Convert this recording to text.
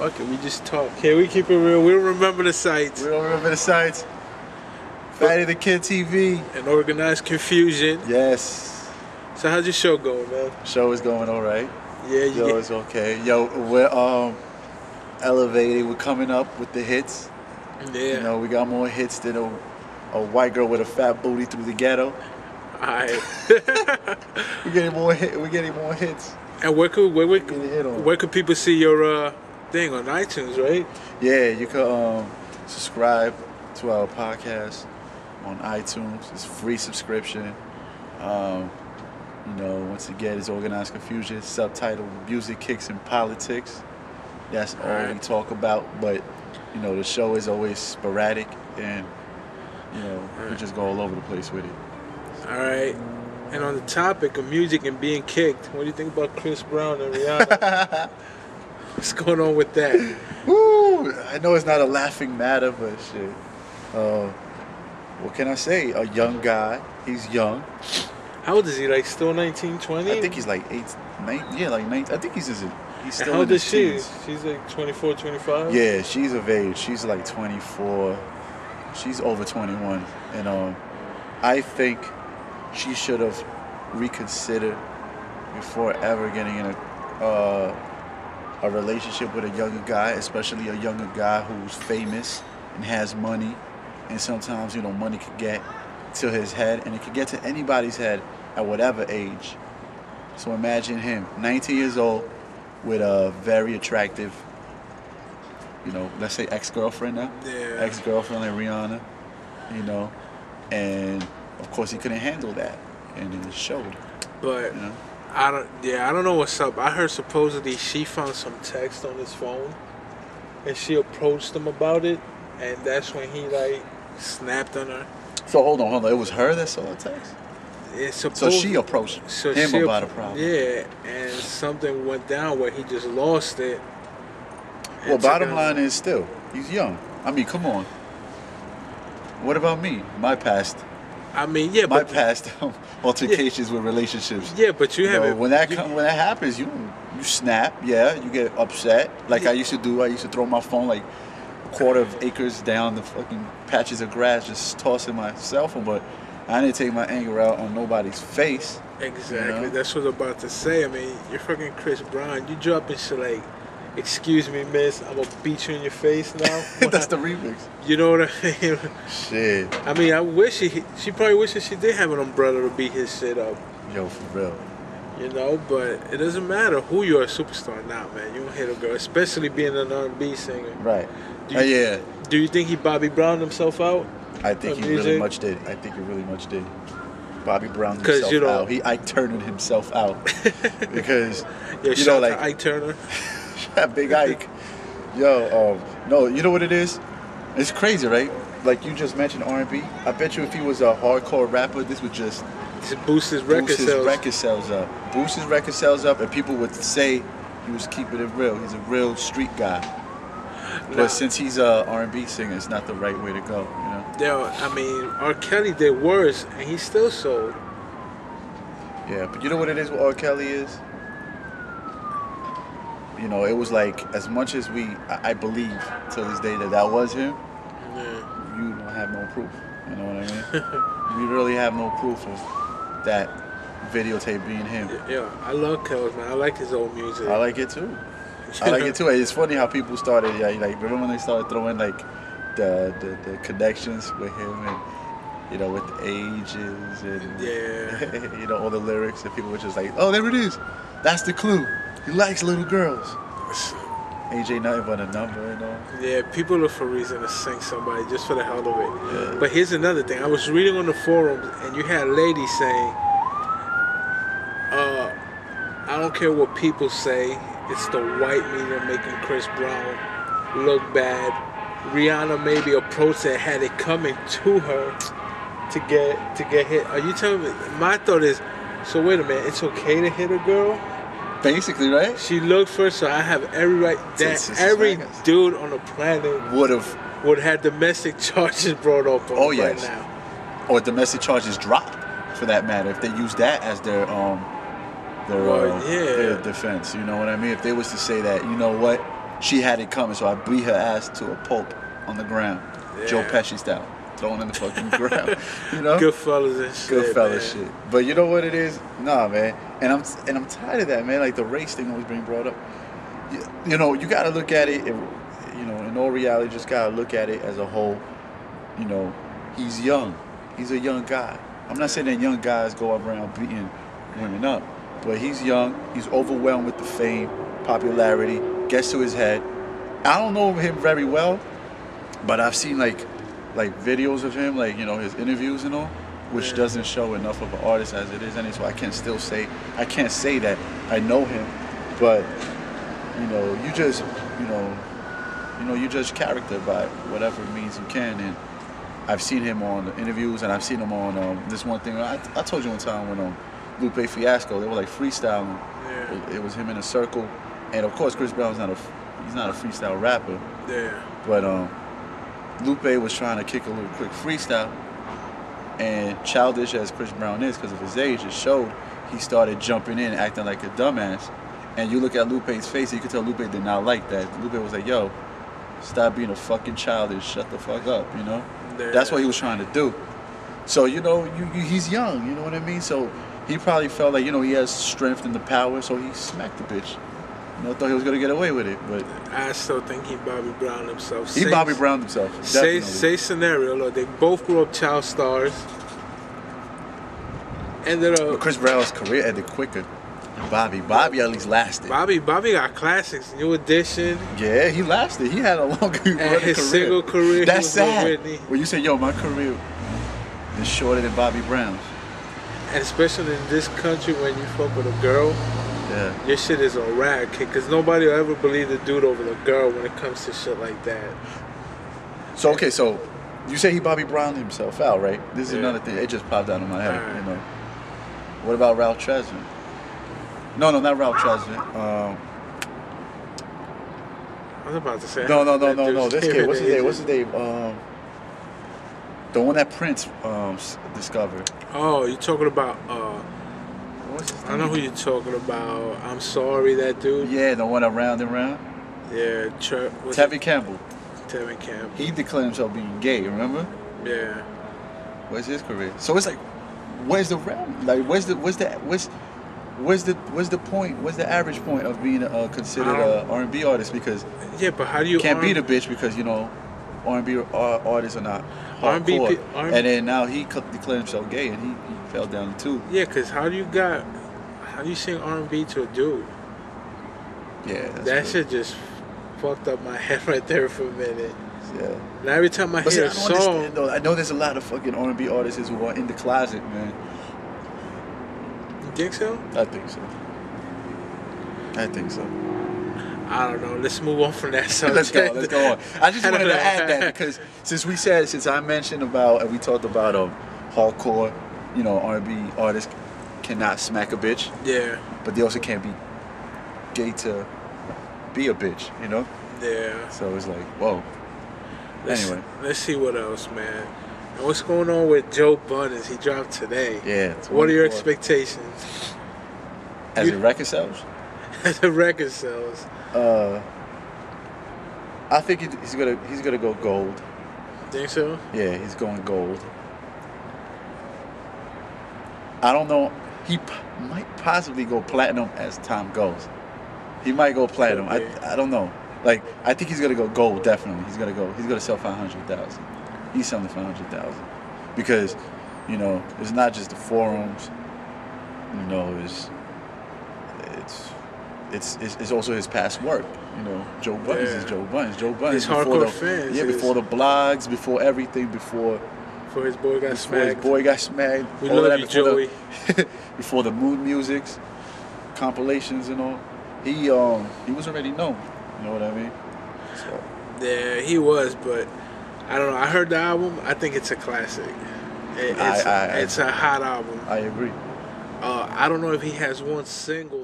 Fuck it, we just talk. Okay, we keep it real. We don't remember the sites. We don't remember the sites. Fatty the Kid TV. And Organized Confusion. Yes. So how's your show going, man? Show is going all right. Yeah, you Show is okay. Yo, we're elevated. We're coming up with the hits. Yeah. You know, we got more hits than a white girl with a fat booty through the ghetto. Alright. We're getting more hits. And where could people see your thing on iTunes, right? Yeah, you can subscribe to our podcast on iTunes. It's free subscription. You know, once again, it's Organized Confusion, subtitle Music, Kicks, and Politics. That's all we talk about, but you know, the show is always sporadic, and you know, we just go all over the place with it. All right. And on the topic of music and being kicked, what do you think about Chris Brown and Rihanna? What's going on with that? Woo! I know it's not a laughing matter, but shit. What can I say? A young guy. He's young. How old is he? Like still 19, 20? I think he's like 8, 9. Yeah, like 9. I think he's still how old in is his she? teens. She's like 24, 25? Yeah, she's of age. She's like 24. She's over 21. And I think she should have reconsidered before ever getting in a relationship with a younger guy, especially a younger guy who's famous and has money. And sometimes, you know, money could get to his head, and it could get to anybody's head at whatever age. So imagine him, 19 years old, with a very attractive, you know, let's say ex-girlfriend now. Yeah. Ex-girlfriend like Rihanna, you know, and of course he couldn't handle that, and it showed. But you know? I don't know what's up. I heard supposedly she found some text on his phone, and she approached him about it, and that's when he like snapped on her. So hold on. It was her that saw the text? So she approached him about a problem. Yeah, and something went down where he just lost it. Well, bottom line is still, he's young. I mean, come on. What about me? My past. I mean, yeah, my past altercations with relationships. Yeah, but you haven't. When that happens, you snap. Yeah, you get upset. Like I used to do. I used to throw my phone like a quarter of acres down the fucking patches of grass, just tossing my cell phone. But I didn't take my anger out on nobody's face. Exactly. You know? That's what I'm about to say. I mean, you're fucking Chris Brown. You dropping shit like, "Excuse me, miss, I'm gonna beat you in your face now." That's the remix. You know what I mean? Shit. I mean, I wish she probably wishes she did have an umbrella to beat his shit up. Yo, for real. You know, but it doesn't matter who you're a superstar now, man. You don't hit a girl, especially being an R&B singer. Right. Yeah. Do you think he Bobby Browned himself out? I think he really much did. Bobby Brown himself out. He Ike Turnered himself out because you know, like Ike Turner. Big Ike. Yo, no, you know what it is? It's crazy, right? Like you just mentioned R&B. I bet you if he was a hardcore rapper, this would just boost his record sales up. Boost his record sales up, and people would say he was keeping it real. He's a real street guy. But since he's a R&B singer, it's not the right way to go, you know? Yeah, I mean, R. Kelly did worse, and he still sold. Yeah, but you know what it is with R. Kelly is? You know, it was like, as much as I believe till this day that was him, you don't have no proof. You know what I mean? You really have no proof of that videotape being him. Yeah, I love Kelly, man. I like his old music. I like it too. It's funny how people started, like, remember when they started throwing, like, the connections with him and, you know, with the ages and, you know, all the lyrics, and people were just like, oh, there it is. That's the clue. He likes little girls. Age ain't nothing but a number, you know? Yeah, people look for a reason to sing somebody just for the hell of it. Yeah. But here's another thing. I was reading on the forums, and you had ladies saying, I don't care what people say, it's the white media making Chris Brown look bad. Rihanna maybe approached her, had it coming to her to get hit. Are you telling me? My thought is, so wait a minute, it's okay to hit a girl? Basically, right? She looked first, so I have every right that every dude on the planet would have had domestic charges brought up on right now. Or domestic charges dropped, for that matter, if they use that as their defense. You know what I mean? If they was to say that, you know what, she had it coming, so I beat her ass to a pulp on the ground, Yeah. Joe Pesci style, thrown in the fucking ground. You know, Good fellas and shit. good fella man. shit. But you know what it is? Nah, man. And I'm tired of that, man. Like the race thing always being brought up. You know, you got to look at it. You know, in all reality, just got to look at it as a whole. You know, he's young. He's a young guy. I'm not saying that young guys go around beating women up, but he's young. He's overwhelmed with the fame, popularity, gets to his head. I don't know him very well, but I've seen like videos of him, like, you know, his interviews and all, which doesn't show enough of an artist as it is, and so I can't say that I know him, but you know, you just you judge character by whatever means you can, and I've seen him on the interviews, and I've seen him on this one thing. I told you one time when Lupe Fiasco, they were like freestyling. Yeah. It was him in a circle, and of course Chris Brown's not a freestyle rapper. Yeah. But Lupe was trying to kick a little quick freestyle, and childish as Chris Brown is because of his age, it showed. He started jumping in, acting like a dumbass. And you look at Lupe's face, you could tell Lupe did not like that. Lupe was like, "Yo, stop being a fucking childish. Shut the fuck up." You know. Yeah. That's what he was trying to do. So, you know, he's young, you know what I mean? So he probably felt like, you know, he has strength and the power, so he smacked the bitch. You know, thought he was going to get away with it, but... I still think he Bobby Brown himself. He Bobby Brown himself, definitely. Say scenario, look, they both grew up child stars. Ended up... But Chris Brown's career ended quicker than Bobby. Bobby at least lasted. Bobby got classics. New Edition. Yeah, he lasted. He had a longer His career. single career. That's sad. Whitney. When you say, yo, my career is shorter than Bobby Brown's. And especially in this country, when you fuck with a girl, Yeah. your shit is a rag, kid. Because nobody will ever believe the dude over the girl when it comes to shit like that. So, okay, so you say he Bobby Brown himself out, right? This is Yeah. another thing. It just popped out of my head, Alright. you know. What about Ralph Tresvant? No, not Ralph Tresvant. I was about to say. No. This kid, what's his name? The one that Prince discovered. Oh, you talking about? What's his name? I know who you're talking about. I'm sorry, that dude. Yeah, the one around and round. Yeah, Tevin Campbell. Tevin Campbell. He declared himself being gay. Remember? Yeah. Where's his career? So it's like, where's the realm? Like, where's the point? Where's the average point of being considered a R&B artist? Because yeah, but how do you can't beat a bitch because, you know, R&B artists are not R&B hardcore. R&B And then now he declared himself gay, and he fell down too. Yeah, cause how do you sing R&B to a dude? Yeah, That shit just fucked up my head right there for a minute. Yeah. Now every time I hear a song, though. I know there's a lot of fucking R&B artists who are in the closet, man. you think so? I think so. I don't know. Let's move on from that subject. Let's go on. I just wanted to add that because since I mentioned about, and we talked about hardcore, you know, R&B artists cannot smack a bitch. Yeah. But they also can't be gay to be a bitch, you know? Yeah. So it's like, whoa. Anyway. Let's see what else, man. And what's going on with Joe Buddens? He dropped today. Yeah. What are your expectations? As it record sells? As the record sells. I think he's gonna go gold. Think so? Yeah, he's going gold. I don't know. He might possibly go platinum as time goes. He might go platinum. Okay. I don't know. Like, I think he's gonna go gold. Definitely, he's gonna sell 500,000. He's selling 500,000 because, you know, it's not just the forums. You know, it's also his past work. You know, Joe Buddens is Joe Buddens. Joe Buddens. His hardcore fans. Yeah, before the blogs, before everything, before his boy got smacked. His boy got smacked. We all love that you, before Joey. Before the mood musics, compilations and all, he was already known. You know what I mean? So. Yeah, he was, but I don't know. I heard the album. I think it's a classic. It's a hot album. I agree. I don't know if he has one single